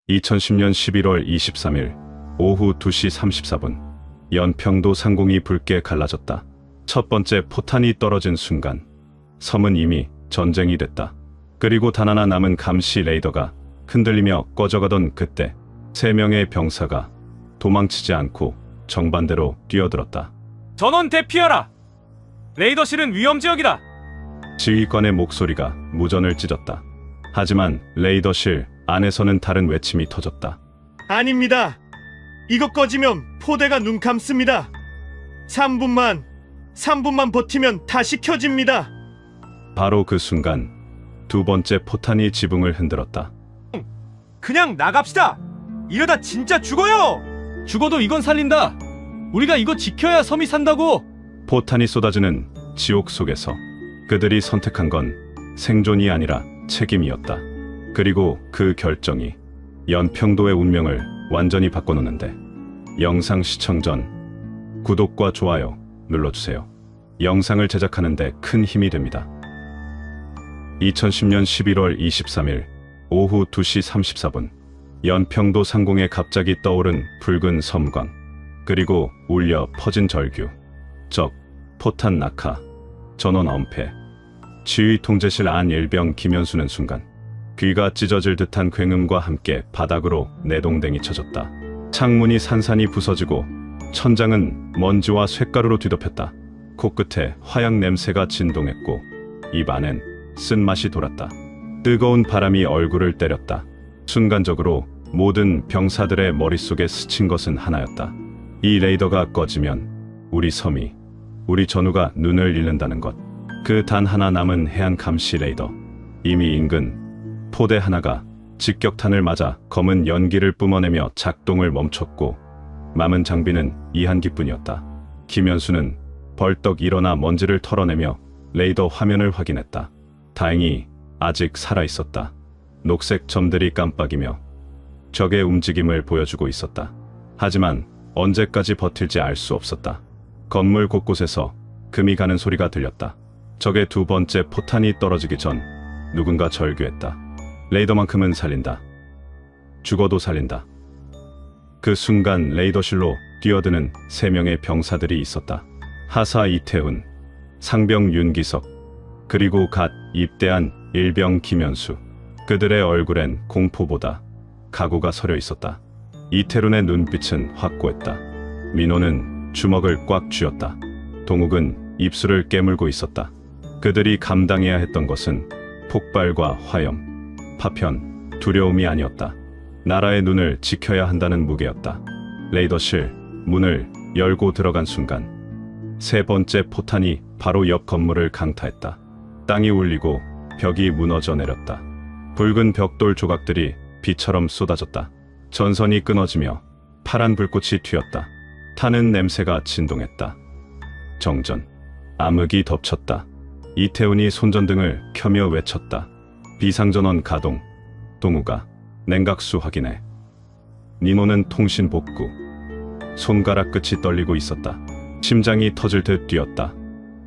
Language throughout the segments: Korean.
2010년 11월 23일 오후 2시 34분 연평도 상공이 붉게 갈라졌다. 첫 번째 포탄이 떨어진 순간 섬은 이미 전쟁이 됐다. 그리고 단 하나 남은 감시 레이더가 흔들리며 꺼져가던 그때 3명의 병사가 도망치지 않고 정반대로 뛰어들었다. 전원 대피하라! 레이더실은 위험지역이다! 지휘관의 목소리가 무전을 찢었다. 하지만 레이더실 안에서는 다른 외침이 터졌다. 아닙니다. 이거 꺼지면 포대가 눈 감습니다. 3분만 버티면 다시 켜집니다. 바로 그 순간 두 번째 포탄이 지붕을 흔들었다. 그냥 나갑시다! 이러다 진짜 죽어요! 죽어도 이건 살린다! 우리가 이거 지켜야 섬이 산다고! 포탄이 쏟아지는 지옥 속에서 그들이 선택한 건 생존이 아니라 책임이었다. 그리고 그 결정이 연평도의 운명을 완전히 바꿔놓는데, 영상 시청 전 구독과 좋아요 눌러주세요. 영상을 제작하는데 큰 힘이 됩니다. 2010년 11월 23일 오후 2시 34분 연평도 상공에 갑자기 떠오른 붉은 섬광, 그리고 울려 퍼진 절규, 적, 포탄 낙하, 전원 엄폐. 지휘 통제실 안 일병 김현수는 순간 귀가 찢어질 듯한 굉음과 함께 바닥으로 내동댕이 쳐졌다. 창문이 산산이 부서지고 천장은 먼지와 쇳가루로 뒤덮였다. 코끝에 화약 냄새가 진동했고 입 안엔 쓴맛이 돌았다. 뜨거운 바람이 얼굴을 때렸다. 순간적으로 모든 병사들의 머릿속에 스친 것은 하나였다. 이 레이더가 꺼지면 우리 섬이, 우리 전우가 눈을 잃는다는 것. 그 단 하나 남은 해안 감시 레이더. 이미 인근 포대 하나가 직격탄을 맞아 검은 연기를 뿜어내며 작동을 멈췄고 남은 장비는 이한기뿐이었다. 김현수는 벌떡 일어나 먼지를 털어내며 레이더 화면을 확인했다. 다행히 아직 살아있었다. 녹색 점들이 깜빡이며 적의 움직임을 보여주고 있었다. 하지만 언제까지 버틸지 알 수 없었다. 건물 곳곳에서 금이 가는 소리가 들렸다. 적의 두 번째 포탄이 떨어지기 전 누군가 절규했다. 레이더만큼은 살린다. 죽어도 살린다. 그 순간 레이더실로 뛰어드는 3명의 병사들이 있었다. 하사 이태훈, 상병 윤기석, 그리고 갓 입대한 일병 김현수. 그들의 얼굴엔 공포보다 각오가 서려 있었다. 이태훈의 눈빛은 확고했다. 민호는 주먹을 꽉 쥐었다. 동욱은 입술을 깨물고 있었다. 그들이 감당해야 했던 것은 폭발과 화염, 파편, 두려움이 아니었다. 나라의 눈을 지켜야 한다는 무게였다. 레이더실 문을 열고 들어간 순간 세 번째 포탄이 바로 옆 건물을 강타했다. 땅이 울리고 벽이 무너져 내렸다. 붉은 벽돌 조각들이 비처럼 쏟아졌다. 전선이 끊어지며 파란 불꽃이 튀었다. 타는 냄새가 진동했다. 정전. 암흑이 덮쳤다. 이태훈이 손전등을 켜며 외쳤다. 비상전원 가동. 동우가 냉각수 확인해. 니노는 통신 복구. 손가락 끝이 떨리고 있었다. 심장이 터질 듯 뛰었다.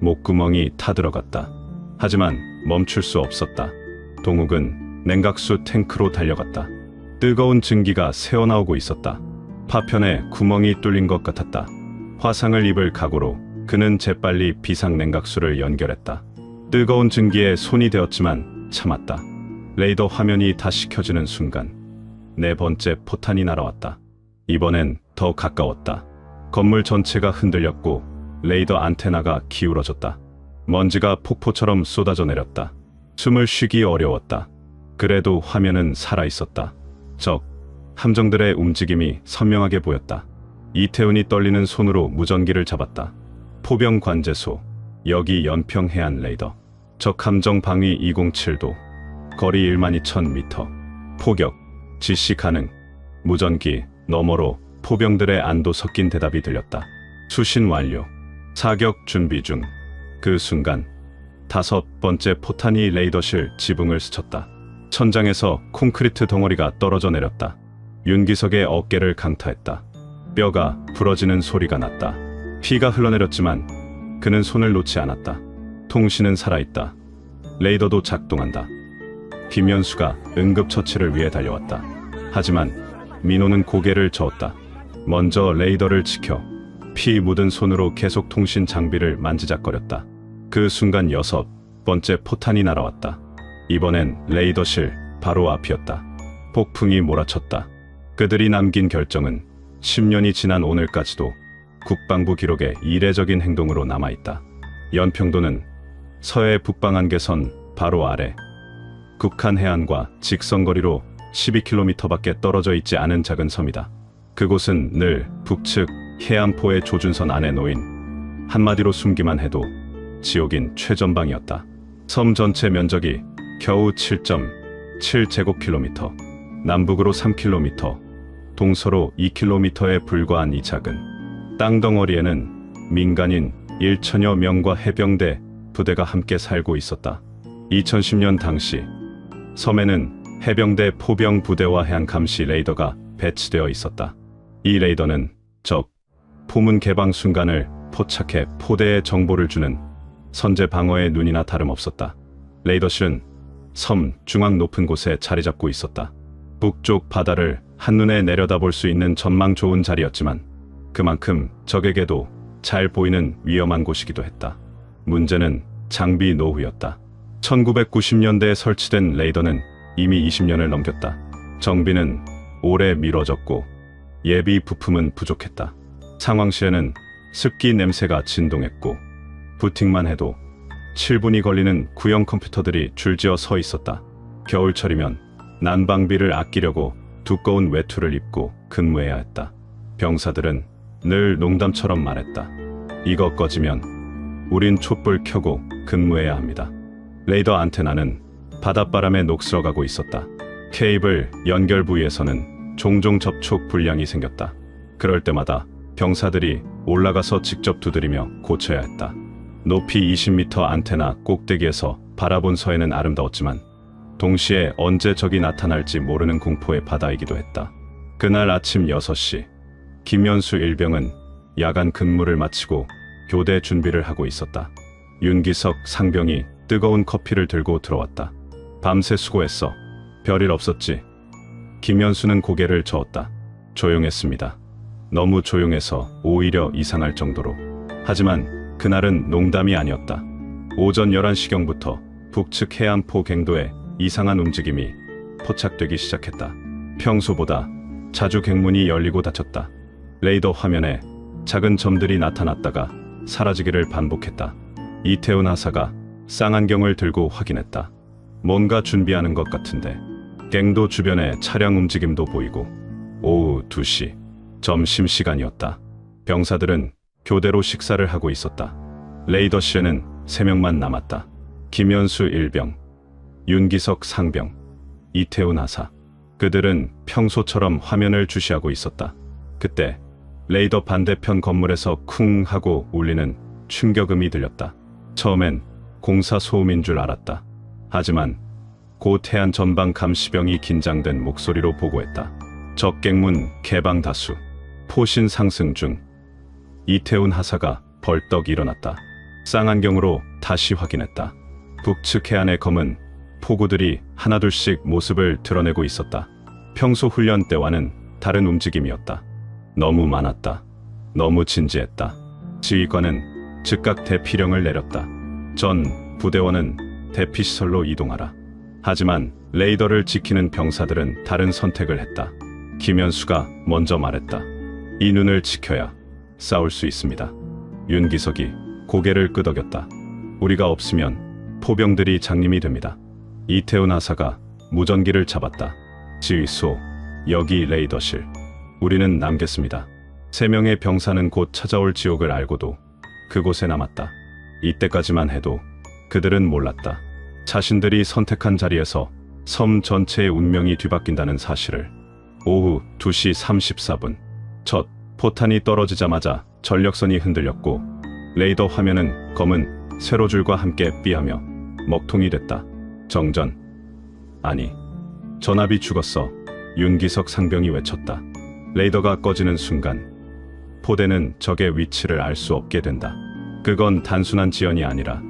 목구멍이 타들어갔다. 하지만 멈출 수 없었다. 동욱은 냉각수 탱크로 달려갔다. 뜨거운 증기가 새어나오고 있었다. 파편에 구멍이 뚫린 것 같았다. 화상을 입을 각오로 그는 재빨리 비상냉각수를 연결했다. 뜨거운 증기에 손이 되었지만 참았다. 레이더 화면이 다시 켜지는 순간 네 번째 포탄이 날아왔다. 이번엔 더 가까웠다. 건물 전체가 흔들렸고 레이더 안테나가 기울어졌다. 먼지가 폭포처럼 쏟아져 내렸다. 숨을 쉬기 어려웠다. 그래도 화면은 살아있었다. 적, 함정들의 움직임이 선명하게 보였다. 이태훈이 떨리는 손으로 무전기를 잡았다. 포병 관제소, 여기 연평해안 레이더. 적 함정 방위 207도, 거리 12,000m. 포격, 지시 가능. 무전기 너머로 포병들의 안도 섞인 대답이 들렸다. 수신 완료. 사격 준비 중. 그 순간 다섯 번째 포탄이 레이더실 지붕을 스쳤다. 천장에서 콘크리트 덩어리가 떨어져 내렸다. 윤기석의 어깨를 강타했다. 뼈가 부러지는 소리가 났다. 피가 흘러내렸지만 그는 손을 놓지 않았다. 통신은 살아있다. 레이더도 작동한다. 김현수가 응급처치를 위해 달려왔다. 하지만 민호는 고개를 저었다. 먼저 레이더를 지켜 피 묻은 손으로 계속 통신 장비를 만지작거렸다. 그 순간 6번째 포탄이 날아왔다. 이번엔 레이더실 바로 앞이었다. 폭풍이 몰아쳤다. 그들이 남긴 결정은 10년이 지난 오늘까지도 국방부 기록에 이례적인 행동으로 남아있다. 연평도는 서해 북방한계선 바로 아래, 북한 해안과 직선거리로 12km밖에 떨어져 있지 않은 작은 섬이다. 그곳은 늘 북측 해안포의 조준선 안에 놓인, 한마디로 숨기만 해도 지옥인 최전방이었다. 섬 전체 면적이 겨우 7.7제곱킬로미터, 남북으로 3km, 동서로 2km에 불과한 이 작은 땅덩어리에는 민간인 1천여 명과 해병대 부대가 함께 살고 있었다. 2010년 당시 섬에는 해병대 포병 부대와 해안 감시 레이더가 배치되어 있었다. 이 레이더는 적 포문 개방 순간을 포착해 포대에 정보를 주는 선제 방어의 눈이나 다름없었다. 레이더실은 섬 중앙 높은 곳에 자리 잡고 있었다. 북쪽 바다를 한눈에 내려다볼 수 있는 전망 좋은 자리였지만 그만큼 적에게도 잘 보이는 위험한 곳이기도 했다. 문제는 장비 노후였다. 1990년대에 설치된 레이더는 이미 20년을 넘겼다. 정비는 오래 미뤄졌고 예비 부품은 부족했다. 상황시에는 습기 냄새가 진동했고 부팅만 해도 7분이 걸리는 구형 컴퓨터들이 줄지어 서 있었다. 겨울철이면 난방비를 아끼려고 두꺼운 외투를 입고 근무해야 했다. 병사들은 늘 농담처럼 말했다. 이거 꺼지면 우린 촛불 켜고 근무해야 합니다. 레이더 안테나는 바닷바람에 녹슬어가고 있었다. 케이블 연결 부위에서는 종종 접촉 불량이 생겼다. 그럴 때마다 병사들이 올라가서 직접 두드리며 고쳐야 했다. 높이 20m 안테나 꼭대기에서 바라본 서해는 아름다웠지만 동시에 언제 적이 나타날지 모르는 공포의 바다이기도 했다. 그날 아침 6시, 김연수 일병은 야간 근무를 마치고 교대 준비를 하고 있었다. 윤기석 상병이 뜨거운 커피를 들고 들어왔다. 밤새 수고했어. 별일 없었지? 김연수는 고개를 저었다. 조용했습니다. 너무 조용해서 오히려 이상할 정도로. 하지만 그날은 농담이 아니었다. 오전 11시경부터 북측 해안포 갱도에 이상한 움직임이 포착되기 시작했다. 평소보다 자주 갱문이 열리고 닫혔다. 레이더 화면에 작은 점들이 나타났다가 사라지기를 반복했다. 이태훈 하사가 쌍안경을 들고 확인했다. 뭔가 준비하는 것 같은데. 갱도 주변에 차량 움직임도 보이고. 오후 2시, 점심시간이었다. 병사들은 교대로 식사를 하고 있었다. 레이더실에는 3명만 남았다. 김연수 일병, 윤기석 상병, 이태훈 하사. 그들은 평소처럼 화면을 주시하고 있었다. 그때 레이더 반대편 건물에서 쿵 하고 울리는 충격음이 들렸다. 처음엔 공사 소음인 줄 알았다. 하지만 곧 해안 전방 감시병이 긴장된 목소리로 보고했다. 적갱문 개방 다수, 포신 상승 중. 이태훈 하사가 벌떡 일어났다. 쌍안경으로 다시 확인했다. 북측 해안의 검은 포구들이 하나둘씩 모습을 드러내고 있었다. 평소 훈련 때와는 다른 움직임이었다. 너무 많았다. 너무 진지했다. 지휘관은 즉각 대피령을 내렸다. 전 부대원은 대피시설로 이동하라. 하지만 레이더를 지키는 병사들은 다른 선택을 했다. 김연수가 먼저 말했다. 이 눈을 지켜야 싸울 수 있습니다. 윤기석이 고개를 끄덕였다. 우리가 없으면 포병들이 장님이 됩니다. 이태훈 하사가 무전기를 잡았다. 지휘소, 여기 레이더실. 우리는 남겠습니다. 3명의 병사는 곧 찾아올 지옥을 알고도 그곳에 남았다. 이때까지만 해도 그들은 몰랐다. 자신들이 선택한 자리에서 섬 전체의 운명이 뒤바뀐다는 사실을. 오후 2시 34분, 첫 포탄이 떨어지자마자 전력선이 흔들렸고 레이더 화면은 검은 세로줄과 함께 삐하며 먹통이 됐다. 정전. 아니, 전압이 죽었어. 윤기석 상병이 외쳤다. 레이더가 꺼지는 순간 포대는 적의 위치를 알 수 없게 된다. 그건 단순한 지연이 아니라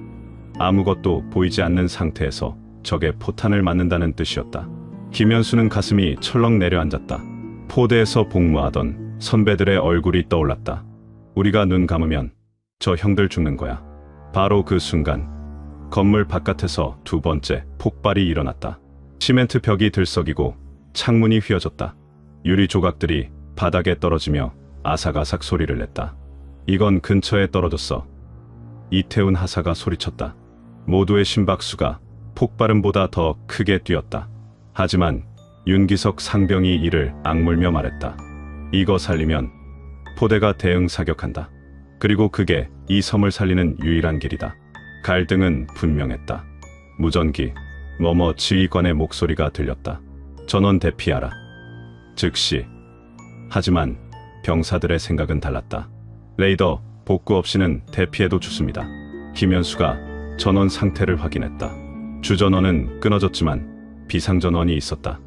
아무것도 보이지 않는 상태에서 적의 포탄을 맞는다는 뜻이었다. 김현수는 가슴이 철렁 내려앉았다. 포대에서 복무하던 선배들의 얼굴이 떠올랐다. 우리가 눈 감으면 저 형들 죽는 거야. 바로 그 순간 건물 바깥에서 두 번째 폭발이 일어났다. 시멘트 벽이 들썩이고 창문이 휘어졌다. 유리 조각들이 바닥에 떨어지며 아삭아삭 소리를 냈다. 이건 근처에 떨어졌어. 이태훈 하사가 소리쳤다. 모두의 심박수가 폭발음보다 더 크게 뛰었다. 하지만 윤기석 상병이 이를 악물며 말했다. 이거 살리면 포대가 대응 사격한다. 그리고 그게 이 섬을 살리는 유일한 길이다. 갈등은 분명했다. 무전기, 뭐뭐 지휘관의 목소리가 들렸다. 전원 대피하라. 즉시. 하지만 병사들의 생각은 달랐다. 레이더 복구 없이는 대피해도 죽습니다. 김현수가 전원 상태를 확인했다. 주전원은 끊어졌지만 비상전원이 있었다.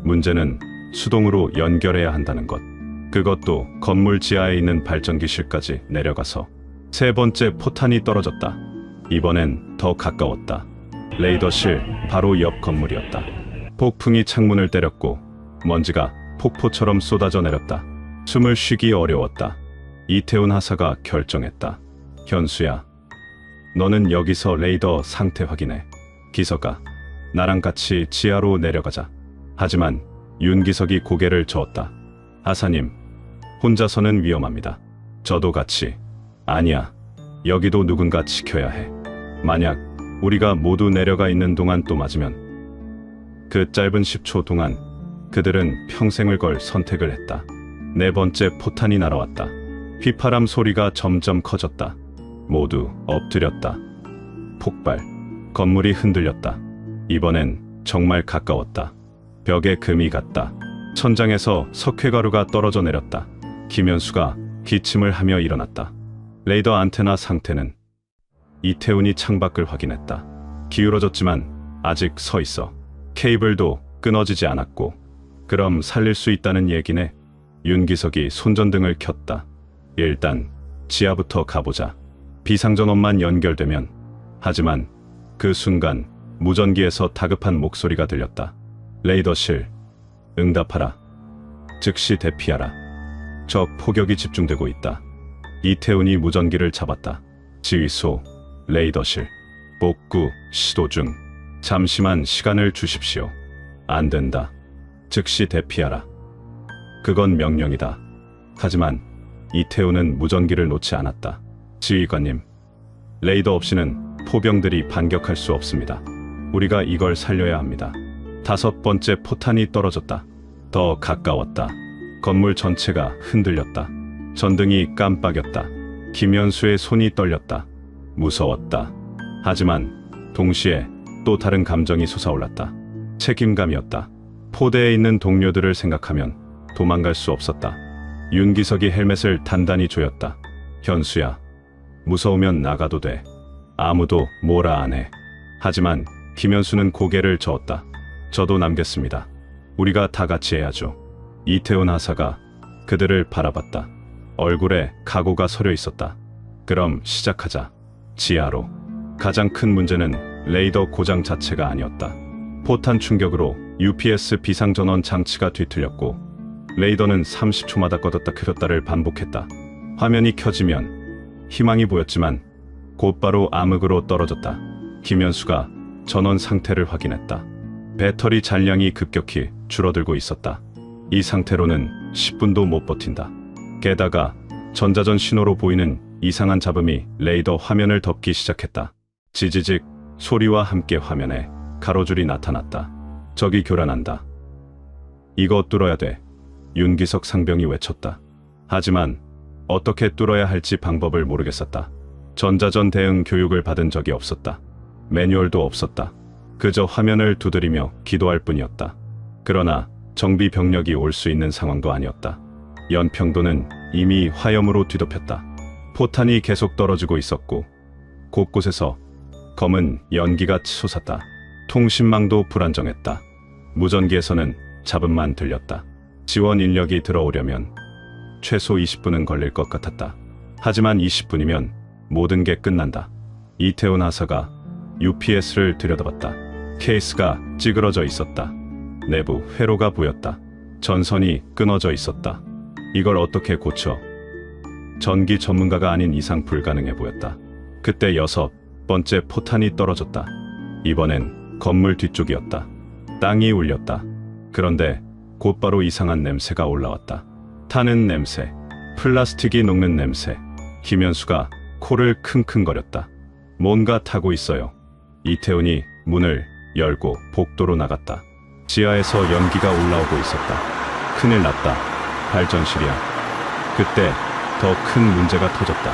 문제는 수동으로 연결해야 한다는 것. 그것도 건물 지하에 있는 발전기실까지 내려가서. 세 번째 포탄이 떨어졌다. 이번엔 더 가까웠다. 레이더실 바로 옆 건물이었다. 폭풍이 창문을 때렸고 먼지가 폭포처럼 쏟아져 내렸다. 숨을 쉬기 어려웠다. 이태훈 하사가 결정했다. 현수야, 너는 여기서 레이더 상태 확인해. 기석아, 나랑 같이 지하로 내려가자. 하지만 윤기석이 고개를 저었다. 하사님, 혼자서는 위험합니다. 저도 같이. 아니야, 여기도 누군가 지켜야 해. 만약 우리가 모두 내려가 있는 동안 또 맞으면. 그 짧은 10초 동안 그들은 평생을 걸 선택을 했다. 네 번째 포탄이 날아왔다. 휘파람 소리가 점점 커졌다. 모두 엎드렸다. 폭발. 건물이 흔들렸다. 이번엔 정말 가까웠다. 벽에 금이 갔다. 천장에서 석회가루가 떨어져 내렸다. 김현수가 기침을 하며 일어났다. 레이더 안테나 상태는. 이태훈이 창밖을 확인했다. 기울어졌지만 아직 서 있어. 케이블도 끊어지지 않았고. 그럼 살릴 수 있다는 얘기네. 윤기석이 손전등을 켰다. 일단 지하부터 가보자. 비상전원만 연결되면. 하지만 그 순간 무전기에서 다급한 목소리가 들렸다. 레이더실, 응답하라. 즉시 대피하라. 적 포격이 집중되고 있다. 이태훈이 무전기를 잡았다. 지휘소, 레이더실, 복구, 시도 중. 잠시만 시간을 주십시오. 안 된다. 즉시 대피하라. 그건 명령이다. 하지만 이태훈은 무전기를 놓지 않았다. 지휘관님, 레이더 없이는 포병들이 반격할 수 없습니다. 우리가 이걸 살려야 합니다. 다섯 번째 포탄이 떨어졌다. 더 가까웠다. 건물 전체가 흔들렸다. 전등이 깜빡였다. 김현수의 손이 떨렸다. 무서웠다. 하지만 동시에 또 다른 감정이 솟아올랐다. 책임감이었다. 포대에 있는 동료들을 생각하면 도망갈 수 없었다. 윤기석이 헬멧을 단단히 조였다. 현수야, 무서우면 나가도 돼. 아무도 뭐라 안 해. 하지만 김현수는 고개를 저었다. 저도 남겠습니다. 우리가 다 같이 해야죠. 이태훈 하사가 그들을 바라봤다. 얼굴에 각오가 서려 있었다. 그럼 시작하자. 지하로. 가장 큰 문제는 레이더 고장 자체가 아니었다. 포탄 충격으로 UPS 비상전원 장치가 뒤틀렸고 레이더는 30초마다 꺼졌다 켜졌다를 반복했다. 화면이 켜지면 희망이 보였지만 곧바로 암흑으로 떨어졌다. 김현수가 전원 상태를 확인했다. 배터리 잔량이 급격히 줄어들고 있었다. 이 상태로는 10분도 못 버틴다. 게다가 전자전 신호로 보이는 이상한 잡음이 레이더 화면을 덮기 시작했다. 지지직 소리와 함께 화면에 가로줄이 나타났다. 적이 교란한다. 이거 뚫어야 돼. 윤기석 상병이 외쳤다. 하지만 어떻게 뚫어야 할지 방법을 모르겠었다. 전자전 대응 교육을 받은 적이 없었다. 매뉴얼도 없었다. 그저 화면을 두드리며 기도할 뿐이었다. 그러나 정비 병력이 올 수 있는 상황도 아니었다. 연평도는 이미 화염으로 뒤덮였다. 포탄이 계속 떨어지고 있었고 곳곳에서 검은 연기가 치솟았다. 통신망도 불안정했다. 무전기에서는 잡음만 들렸다. 지원 인력이 들어오려면 최소 20분은 걸릴 것 같았다. 하지만 20분이면 모든 게 끝난다. 이태훈 하사가 UPS를 들여다봤다. 케이스가 찌그러져 있었다. 내부 회로가 보였다. 전선이 끊어져 있었다. 이걸 어떻게 고쳐? 전기 전문가가 아닌 이상 불가능해 보였다. 그때 6번째 포탄이 떨어졌다. 이번엔 건물 뒤쪽이었다. 땅이 울렸다. 그런데 곧바로 이상한 냄새가 올라왔다. 타는 냄새, 플라스틱이 녹는 냄새. 김현수가 코를 킁킁거렸다. 뭔가 타고 있어요. 이태훈이 문을 열고 복도로 나갔다. 지하에서 연기가 올라오고 있었다. 큰일 났다. 발전실이야. 그때 더 큰 문제가 터졌다.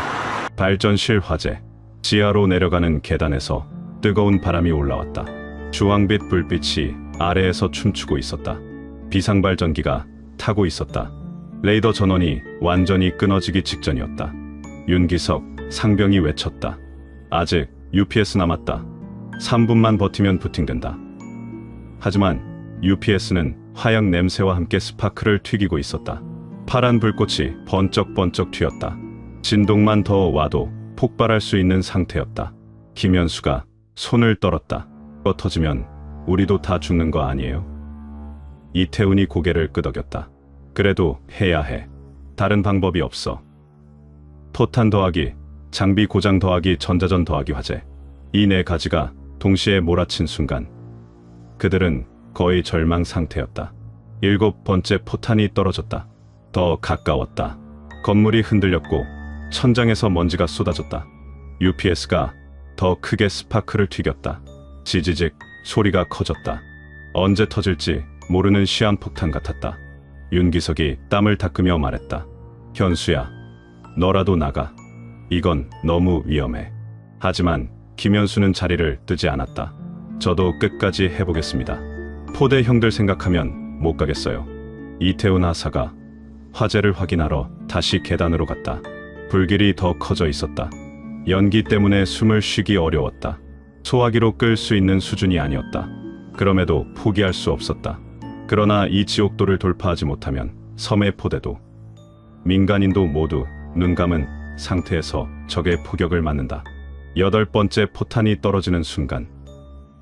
발전실 화재. 지하로 내려가는 계단에서 뜨거운 바람이 올라왔다. 주황빛 불빛이 아래에서 춤추고 있었다. 비상발전기가 타고 있었다. 레이더 전원이 완전히 끊어지기 직전이었다. 윤기석 상병이 외쳤다. 아직 UPS 남았다. 3분만 버티면 부팅된다. 하지만 UPS는 화약 냄새와 함께 스파크를 튀기고 있었다. 파란 불꽃이 번쩍번쩍 튀었다. 진동만 더 와도 폭발할 수 있는 상태였다. 김현수가 손을 떨었다. 이거 터지면 우리도 다 죽는 거 아니에요? 이태훈이 고개를 끄덕였다. 그래도 해야 해. 다른 방법이 없어. 포탄 더하기, 장비 고장 더하기, 전자전 더하기 화재. 이 네 가지가 동시에 몰아친 순간 그들은 거의 절망 상태였다. 7번째 포탄이 떨어졌다. 더 가까웠다. 건물이 흔들렸고 천장에서 먼지가 쏟아졌다. UPS가 더 크게 스파크를 튀겼다. 지지직 소리가 커졌다. 언제 터질지 모르는 시한폭탄 같았다. 윤기석이 땀을 닦으며 말했다. 현수야, 너라도 나가. 이건 너무 위험해. 하지만 김현수는 자리를 뜨지 않았다. 저도 끝까지 해보겠습니다. 포대 형들 생각하면 못 가겠어요. 이태훈 하사가 화재를 확인하러 다시 계단으로 갔다. 불길이 더 커져 있었다. 연기 때문에 숨을 쉬기 어려웠다. 소화기로 끌 수 있는 수준이 아니었다. 그럼에도 포기할 수 없었다. 그러나 이 지옥도를 돌파하지 못하면 섬의 포대도 민간인도 모두 눈 감은 상태에서 적의 포격을 맞는다. 8번째 포탄이 떨어지는 순간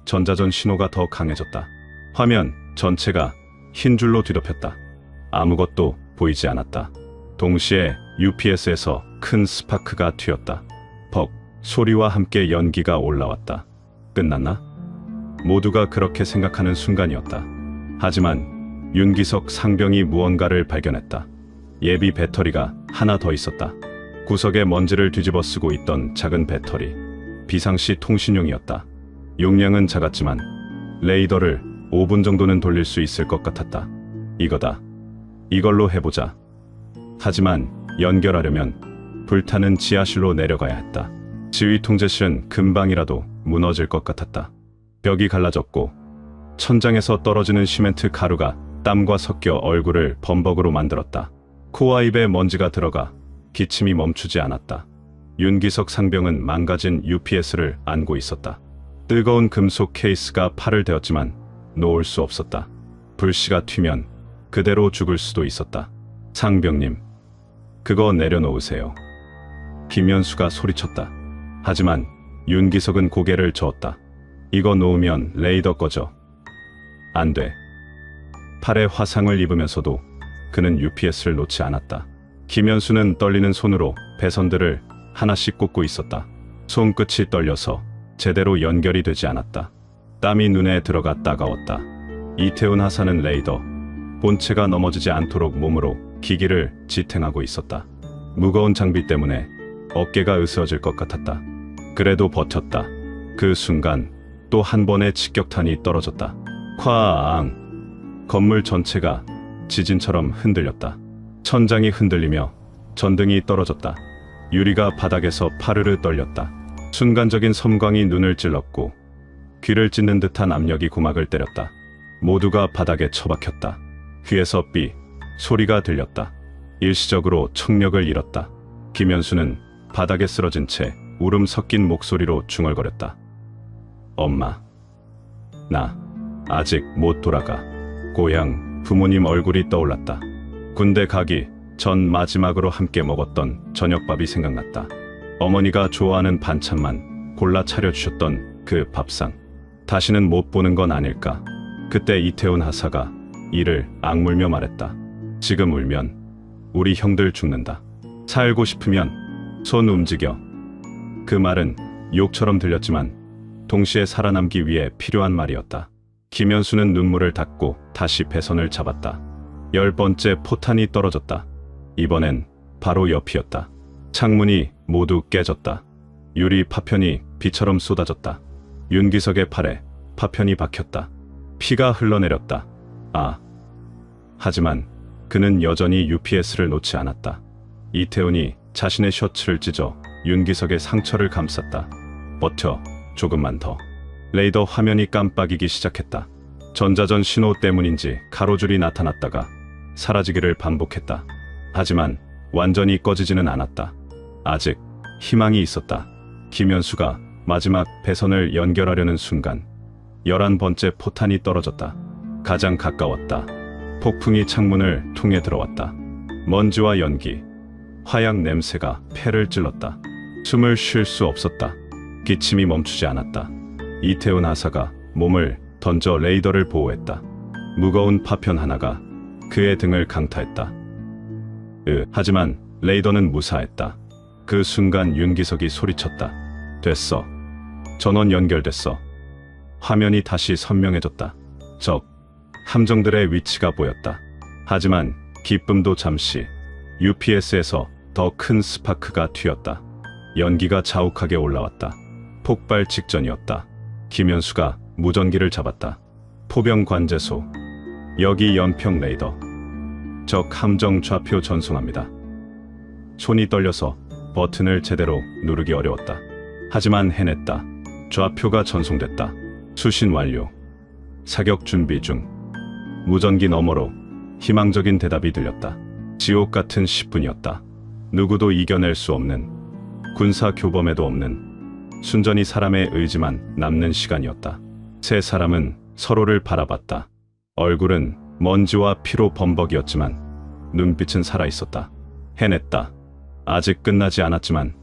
전자전 신호가 더 강해졌다. 화면 전체가 흰 줄로 뒤덮였다. 아무것도 보이지 않았다. 동시에 UPS에서 큰 스파크가 튀었다. 퍽 소리와 함께 연기가 올라왔다. 끝났나? 모두가 그렇게 생각하는 순간이었다. 하지만 윤기석 상병이 무언가를 발견했다. 예비 배터리가 하나 더 있었다. 구석에 먼지를 뒤집어 쓰고 있던 작은 배터리. 비상시 통신용이었다. 용량은 작았지만 레이더를 5분 정도는 돌릴 수 있을 것 같았다. 이거다. 이걸로 해보자. 하지만 연결하려면 불타는 지하실로 내려가야 했다. 지휘 통제실은 금방이라도 무너질 것 같았다. 벽이 갈라졌고 천장에서 떨어지는 시멘트 가루가 땀과 섞여 얼굴을 범벅으로 만들었다. 코와 입에 먼지가 들어가 기침이 멈추지 않았다. 윤기석 상병은 망가진 UPS를 안고 있었다. 뜨거운 금속 케이스가 팔을 대었지만 놓을 수 없었다. 불씨가 튀면 그대로 죽을 수도 있었다. 상병님, 그거 내려놓으세요. 김현수가 소리쳤다. 하지만 윤기석은 고개를 저었다. 이거 놓으면 레이더 꺼져. 안 돼. 팔에 화상을 입으면서도 그는 UPS를 놓지 않았다. 김현수는 떨리는 손으로 배선들을 하나씩 꽂고 있었다. 손끝이 떨려서 제대로 연결이 되지 않았다. 땀이 눈에 들어가 따가웠다. 이태훈 하사는 레이더 본체가 넘어지지 않도록 몸으로 기기를 지탱하고 있었다. 무거운 장비 때문에 어깨가 으스러질 것 같았다. 그래도 버텼다. 그 순간 또 한 번의 직격탄이 떨어졌다. 쾅! 건물 전체가 지진처럼 흔들렸다. 천장이 흔들리며 전등이 떨어졌다. 유리가 바닥에서 파르르 떨렸다. 순간적인 섬광이 눈을 찔렀고 귀를 찢는 듯한 압력이 고막을 때렸다. 모두가 바닥에 처박혔다. 귀에서 삐 소리가 들렸다. 일시적으로 청력을 잃었다. 김현수는 바닥에 쓰러진 채 울음 섞인 목소리로 중얼거렸다. 엄마, 나 아직 못 돌아가. 고향 부모님 얼굴이 떠올랐다. 군대 가기 전 마지막으로 함께 먹었던 저녁밥이 생각났다. 어머니가 좋아하는 반찬만 골라 차려주셨던 그 밥상. 다시는 못 보는 건 아닐까. 그때 이태훈 하사가 이를 악물며 말했다. 지금 울면 우리 형들 죽는다. 살고 싶으면 손 움직여. 그 말은 욕처럼 들렸지만 동시에 살아남기 위해 필요한 말이었다. 김현수는 눈물을 닦고 다시 배선을 잡았다. 10번째 포탄이 떨어졌다. 이번엔 바로 옆이었다. 창문이 모두 깨졌다. 유리 파편이 비처럼 쏟아졌다. 윤기석의 팔에 파편이 박혔다. 피가 흘러내렸다. 하지만 그는 여전히 UPS를 놓지 않았다. 이태훈이 자신의 셔츠를 찢어 윤기석의 상처를 감쌌다. 버텨, 조금만 더. 레이더 화면이 깜빡이기 시작했다. 전자전 신호 때문인지 가로줄이 나타났다가 사라지기를 반복했다. 하지만 완전히 꺼지지는 않았다. 아직 희망이 있었다. 김현수가 마지막 배선을 연결하려는 순간 11번째 포탄이 떨어졌다. 가장 가까웠다. 폭풍이 창문을 통해 들어왔다. 먼지와 연기, 화약 냄새가 폐를 찔렀다. 숨을 쉴 수 없었다. 기침이 멈추지 않았다. 이태훈 하사가 몸을 던져 레이더를 보호했다. 무거운 파편 하나가 그의 등을 강타했다. 하지만 레이더는 무사했다. 그 순간 윤기석이 소리쳤다. 됐어. 전원 연결됐어. 화면이 다시 선명해졌다. 적 함정들의 위치가 보였다. 하지만 기쁨도 잠시. UPS에서 더 큰 스파크가 튀었다. 연기가 자욱하게 올라왔다. 폭발 직전이었다. 김현수가 무전기를 잡았다. 포병 관제소. 여기 연평 레이더. 적 함정 좌표 전송합니다. 손이 떨려서 버튼을 제대로 누르기 어려웠다. 하지만 해냈다. 좌표가 전송됐다. 수신 완료. 사격 준비 중. 무전기 너머로 희망적인 대답이 들렸다. 지옥 같은 10분이었다. 누구도 이겨낼 수 없는, 군사 교범에도 없는, 순전히 사람의 의지만 남는 시간이었다. 세 사람은 서로를 바라봤다. 얼굴은 먼지와 피로 범벅이었지만 눈빛은 살아있었다. 해냈다. 아직 끝나지 않았지만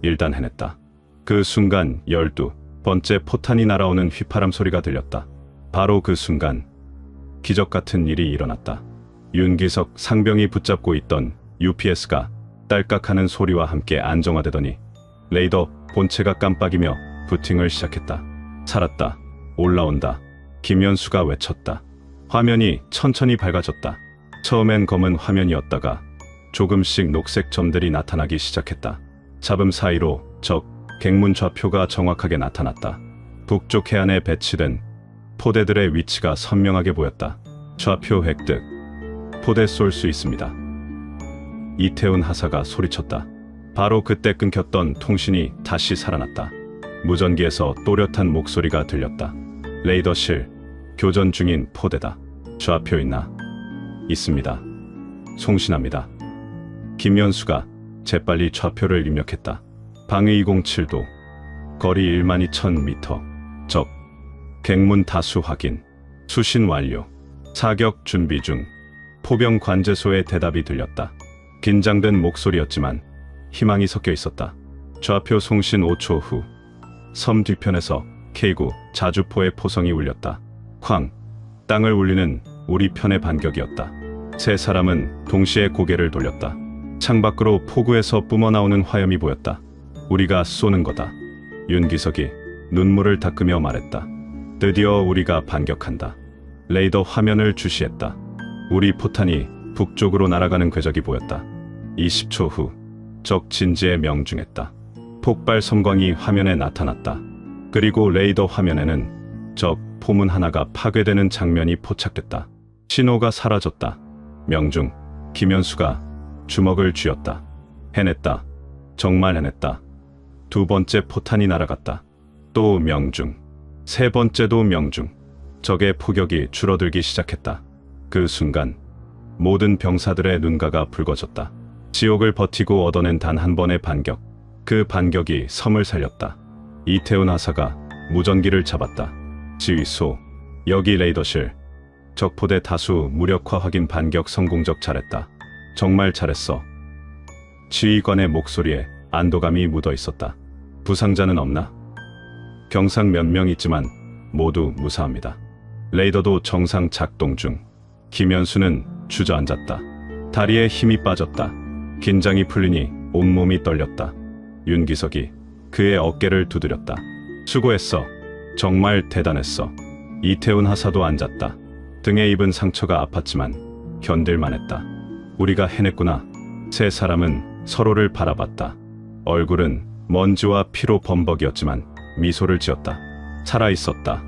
일단 해냈다. 그 순간 12번째 포탄이 날아오는 휘파람 소리가 들렸다. 바로 그 순간 기적 같은 일이 일어났다. 윤기석 상병이 붙잡고 있던 UPS가 딸깍하는 소리와 함께 안정화되더니 레이더 본체가 깜빡이며 부팅을 시작했다. 살았다. 올라온다. 김현수가 외쳤다. 화면이 천천히 밝아졌다. 처음엔 검은 화면이었다가 조금씩 녹색 점들이 나타나기 시작했다. 잡음 사이로 적 갱문 좌표가 정확하게 나타났다. 북쪽 해안에 배치된 포대들의 위치가 선명하게 보였다. 좌표 획득. 포대 쏠 수 있습니다. 이태훈 하사가 소리쳤다. 바로 그때 끊겼던 통신이 다시 살아났다. 무전기에서 또렷한 목소리가 들렸다. 레이더실, 교전 중인 포대다. 좌표 있나? 있습니다. 송신합니다. 김현수가 재빨리 좌표를 입력했다. 방위 207도, 거리 12,000m, 적, 갱문 다수 확인, 수신 완료, 사격 준비 중. 포병 관제소의 대답이 들렸다. 긴장된 목소리였지만 희망이 섞여 있었다. 좌표 송신 5초 후 섬 뒤편에서 K9 자주포의 포성이 울렸다. 쾅! 땅을 울리는 우리 편의 반격이었다. 세 사람은 동시에 고개를 돌렸다. 창밖으로 포구에서 뿜어나오는 화염이 보였다. 우리가 쏘는 거다. 윤기석이 눈물을 닦으며 말했다. 드디어 우리가 반격한다. 레이더 화면을 주시했다. 우리 포탄이 북쪽으로 날아가는 궤적이 보였다. 20초 후 적 진지에 명중했다. 폭발 섬광이 화면에 나타났다. 그리고 레이더 화면에는 적 포문 하나가 파괴되는 장면이 포착됐다. 신호가 사라졌다. 명중. 김현수가 주먹을 쥐었다. 해냈다. 정말 해냈다. 두 번째 포탄이 날아갔다. 또 명중. 세 번째도 명중. 적의 포격이 줄어들기 시작했다. 그 순간 모든 병사들의 눈가가 붉어졌다. 지옥을 버티고 얻어낸 단 한 번의 반격. 그 반격이 섬을 살렸다. 이태훈 하사가 무전기를 잡았다. 지휘소, 여기 레이더실. 적포대 다수 무력화 확인 반격 성공적. 잘했다. 정말 잘했어. 지휘관의 목소리에 안도감이 묻어 있었다. 부상자는 없나? 경상 몇 명 있지만 모두 무사합니다. 레이더도 정상 작동 중. 김현수는 주저앉았다. 다리에 힘이 빠졌다. 긴장이 풀리니 온몸이 떨렸다. 윤기석이 그의 어깨를 두드렸다. 수고했어. 정말 대단했어. 이태훈 하사도 앉았다. 등에 입은 상처가 아팠지만 견딜만했다. 우리가 해냈구나. 세 사람은 서로를 바라봤다. 얼굴은 먼지와 피로 범벅이었지만 미소를 지었다. 살아있었다.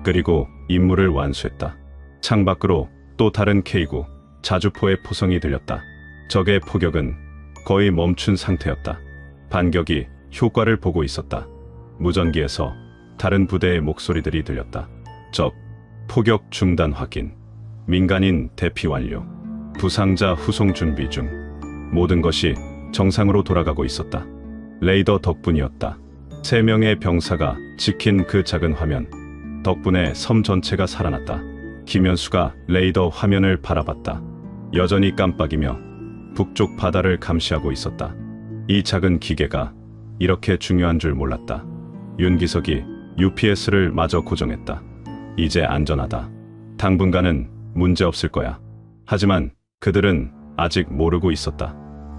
그리고 임무를 완수했다. 창밖으로 또 다른 K9 자주포의 포성이 들렸다. 적의 포격은 거의 멈춘 상태였다. 반격이 효과를 보고 있었다. 무전기에서 다른 부대의 목소리들이 들렸다. 적 포격 중단 확인. 민간인 대피 완료. 부상자 후송 준비 중. 모든 것이 정상으로 돌아가고 있었다. 레이더 덕분이었다. 3명의 병사가 지킨 그 작은 화면. 덕분에 섬 전체가 살아났다. 김현수가 레이더 화면을 바라봤다. 여전히 깜빡이며 북쪽 바다를 감시하고 있었다. 이 작은 기계가 이렇게 중요한 줄 몰랐다. 윤기석이 UPS를 마저 고정했다. 이제 안전하다. 당분간은 문제 없을 거야. 하지만 그들은 아직 모르고 있었다.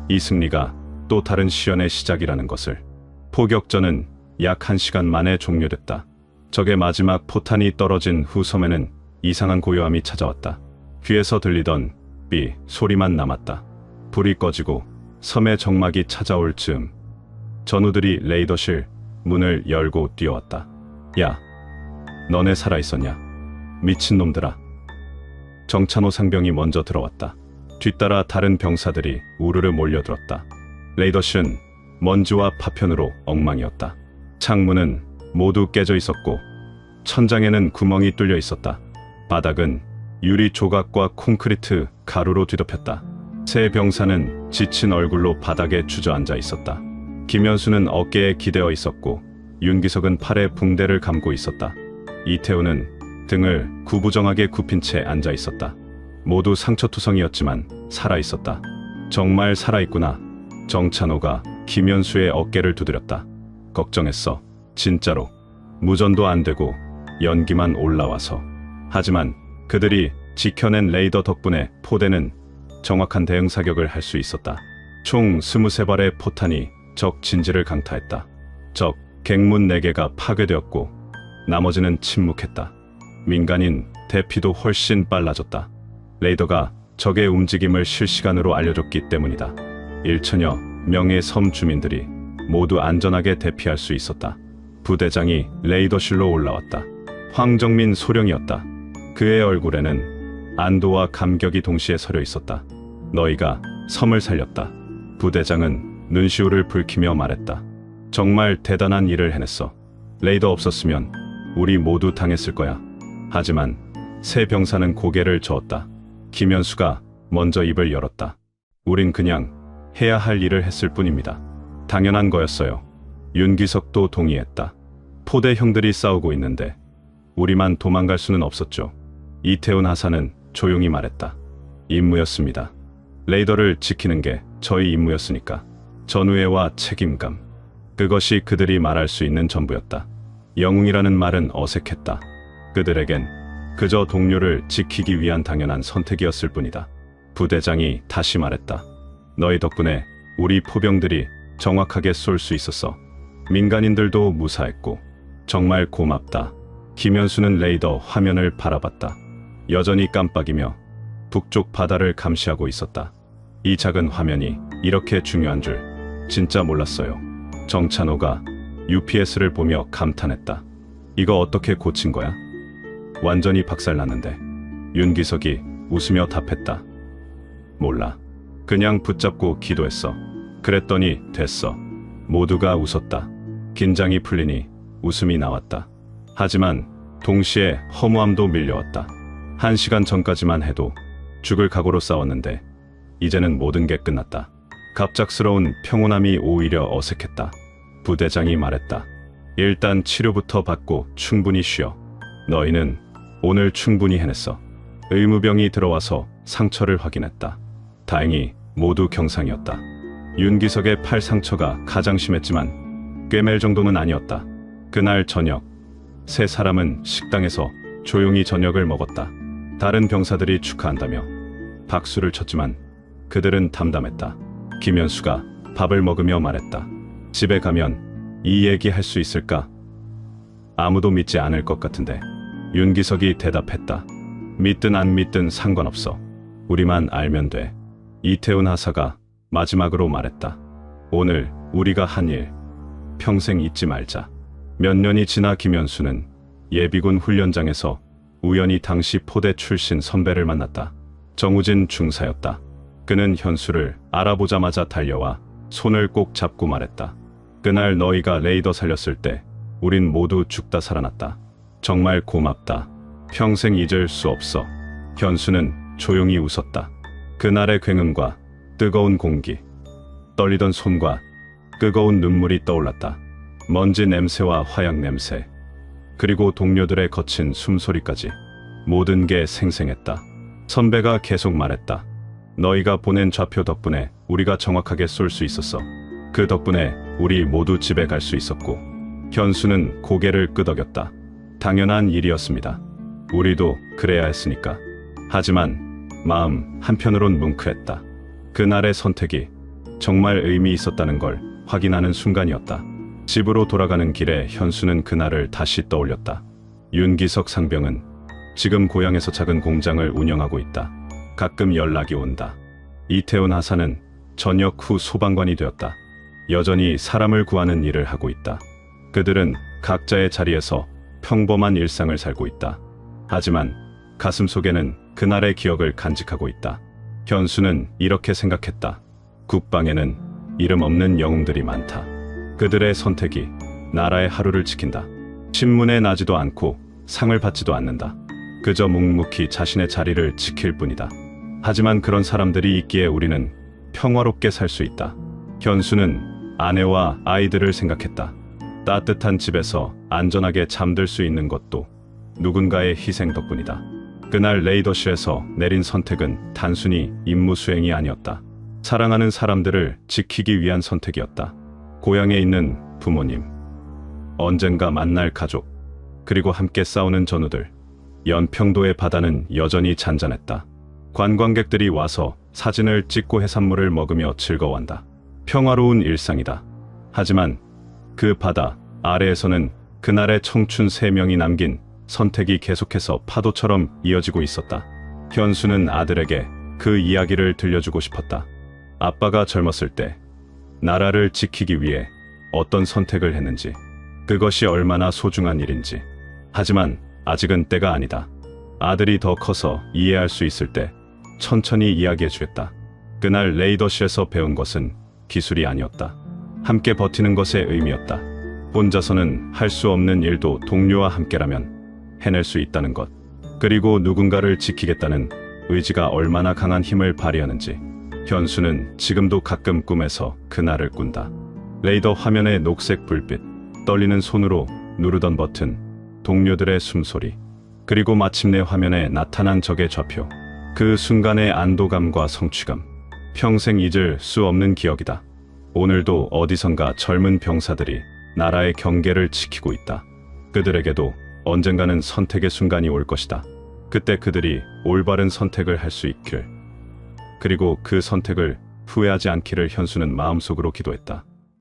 이 승리가 또 다른 시련의 시작이라는 것을. 포격전은 약 1시간 만에 종료됐다. 적의 마지막 포탄이 떨어진 후 섬에는 이상한 고요함이 찾아왔다. 귀에서 들리던 삐 소리만 남았다. 불이 꺼지고 섬의 정막이 찾아올 즈음 전우들이 레이더실 문을 열고 뛰어왔다. 야, 너네 살아있었냐? 미친놈들아. 정찬호 상병이 먼저 들어왔다. 뒤따라 다른 병사들이 우르르 몰려들었다. 레이더실은 먼지와 파편으로 엉망이었다. 창문은 모두 깨져 있었고 천장에는 구멍이 뚫려 있었다. 바닥은 유리 조각과 콘크리트 가루로 뒤덮였다. 세 병사는 지친 얼굴로 바닥에 주저앉아 있었다. 김현수는 어깨에 기대어 있었고 윤기석은 팔에 붕대를 감고 있었다. 이태훈은 등을 구부정하게 굽힌 채 앉아 있었다. 모두 상처투성이었지만 살아있었다. 정말 살아있구나. 정찬호가 김현수의 어깨를 두드렸다. 걱정했어. 진짜로. 무전도 안 되고 연기만 올라와서. 하지만 그들이 지켜낸 레이더 덕분에 포대는 정확한 대응 사격을 할 수 있었다. 총 23발의 포탄이 적 진지를 강타했다. 적 갱문 4개가 파괴되었고 나머지는 침묵했다. 민간인 대피도 훨씬 빨라졌다. 레이더가 적의 움직임을 실시간으로 알려줬기 때문이다. 1천여 명의 섬 주민들이 모두 안전하게 대피할 수 있었다. 부대장이 레이더실로 올라왔다. 황정민 소령이었다. 그의 얼굴에는 안도와 감격이 동시에 서려 있었다. 너희가 섬을 살렸다. 부대장은 눈시울을 붉히며 말했다. 정말 대단한 일을 해냈어. 레이더 없었으면 우리 모두 당했을 거야. 하지만 세 병사는 고개를 저었다. 김현수가 먼저 입을 열었다. 우린 그냥 해야 할 일을 했을 뿐입니다. 당연한 거였어요. 윤기석도 동의했다. 포대 형들이 싸우고 있는데 우리만 도망갈 수는 없었죠. 이태훈 하사는 조용히 말했다. 임무였습니다. 레이더를 지키는 게 저희 임무였으니까. 전우애와 책임감. 그것이 그들이 말할 수 있는 전부였다. 영웅이라는 말은 어색했다. 그들에겐 그저 동료를 지키기 위한 당연한 선택이었을 뿐이다. 부대장이 다시 말했다. 너희 덕분에 우리 포병들이 정확하게 쏠 수 있었어. 민간인들도 무사했고 정말 고맙다. 김현수는 레이더 화면을 바라봤다. 여전히 깜빡이며 북쪽 바다를 감시하고 있었다. 이 작은 화면이 이렇게 중요한 줄 진짜 몰랐어요. 정찬호가 UPS를 보며 감탄했다. 이거 어떻게 고친 거야? 완전히 박살났는데. 윤기석이 웃으며 답했다. 몰라. 그냥 붙잡고 기도했어. 그랬더니 됐어. 모두가 웃었다. 긴장이 풀리니 웃음이 나왔다. 하지만 동시에 허무함도 밀려왔다. 1시간 전까지만 해도 죽을 각오로 싸웠는데 이제는 모든 게 끝났다. 갑작스러운 평온함이 오히려 어색했다. 부대장이 말했다. 일단 치료부터 받고 충분히 쉬어. 너희는 오늘 충분히 해냈어. 의무병이 들어와서 상처를 확인했다. 다행히 모두 경상이었다. 윤기석의 팔 상처가 가장 심했지만 꿰맬 정도는 아니었다. 그날 저녁 세 사람은 식당에서 조용히 저녁을 먹었다. 다른 병사들이 축하한다며 박수를 쳤지만 그들은 담담했다. 김현수가 밥을 먹으며 말했다. 집에 가면 이 얘기 할 수 있을까? 아무도 믿지 않을 것 같은데. 윤기석이 대답했다. 믿든 안 믿든 상관없어. 우리만 알면 돼. 이태훈 하사가 마지막으로 말했다. 오늘 우리가 한 일 평생 잊지 말자. 몇 년이 지나 김현수는 예비군 훈련장에서 우연히 당시 포대 출신 선배를 만났다. 정우진 중사였다. 그는 현수를 알아보자마자 달려와 손을 꼭 잡고 말했다. 그날 너희가 레이더 살렸을 때 우린 모두 죽다 살아났다. 정말 고맙다. 평생 잊을 수 없어. 현수는 조용히 웃었다. 그날의 굉음과 뜨거운 공기, 떨리던 손과 뜨거운 눈물이 떠올랐다. 먼지 냄새와 화약 냄새, 그리고 동료들의 거친 숨소리까지 모든 게 생생했다. 선배가 계속 말했다. 너희가 보낸 좌표 덕분에 우리가 정확하게 쏠 수 있었어. 그 덕분에 우리 모두 집에 갈 수 있었고. 현수는 고개를 끄덕였다. 당연한 일이었습니다. 우리도 그래야 했으니까. 하지만 마음 한편으론 뭉클했다. 그날의 선택이 정말 의미 있었다는 걸 확인하는 순간이었다. 집으로 돌아가는 길에 현수는 그날을 다시 떠올렸다. 윤기석 상병은 지금 고향에서 작은 공장을 운영하고 있다. 가끔 연락이 온다. 이태훈 하사는 전역 후 소방관이 되었다. 여전히 사람을 구하는 일을 하고 있다. 그들은 각자의 자리에서 평범한 일상을 살고 있다. 하지만 가슴 속에는 그날의 기억을 간직하고 있다. 현수는 이렇게 생각했다. 국방에는 이름 없는 영웅들이 많다. 그들의 선택이 나라의 하루를 지킨다. 신문에 나지도 않고 상을 받지도 않는다. 그저 묵묵히 자신의 자리를 지킬 뿐이다. 하지만 그런 사람들이 있기에 우리는 평화롭게 살 수 있다. 현수는 아내와 아이들을 생각했다. 따뜻한 집에서 안전하게 잠들 수 있는 것도 누군가의 희생 덕분이다. 그날 레이더실에서 내린 선택은 단순히 임무 수행이 아니었다. 사랑하는 사람들을 지키기 위한 선택이었다. 고향에 있는 부모님, 언젠가 만날 가족, 그리고 함께 싸우는 전우들. 연평도의 바다는 여전히 잔잔했다. 관광객들이 와서 사진을 찍고 해산물을 먹으며 즐거워한다. 평화로운 일상이다. 하지만 그 바다 아래에서는 그날의 청춘 3명이 남긴 선택이 계속해서 파도처럼 이어지고 있었다. 현수는 아들에게 그 이야기를 들려주고 싶었다. 아빠가 젊었을 때 나라를 지키기 위해 어떤 선택을 했는지, 그것이 얼마나 소중한 일인지. 하지만 아직은 때가 아니다. 아들이 더 커서 이해할 수 있을 때 천천히 이야기해주겠다. 그날 레이더실에서 배운 것은 기술이 아니었다. 함께 버티는 것의 의미였다. 혼자서는 할 수 없는 일도 동료와 함께라면 해낼 수 있다는 것. 그리고 누군가를 지키겠다는 의지가 얼마나 강한 힘을 발휘하는지. 현수는 지금도 가끔 꿈에서 그날을 꾼다. 레이더 화면의 녹색 불빛, 떨리는 손으로 누르던 버튼, 동료들의 숨소리, 그리고 마침내 화면에 나타난 적의 좌표. 그 순간의 안도감과 성취감, 평생 잊을 수 없는 기억이다. 오늘도 어디선가 젊은 병사들이 나라의 경계를 지키고 있다. 그들에게도 언젠가는 선택의 순간이 올 것이다. 그때 그들이 올바른 선택을 할 수 있길, 그리고 그 선택을 후회하지 않기를 현수는 마음속으로 기도했다.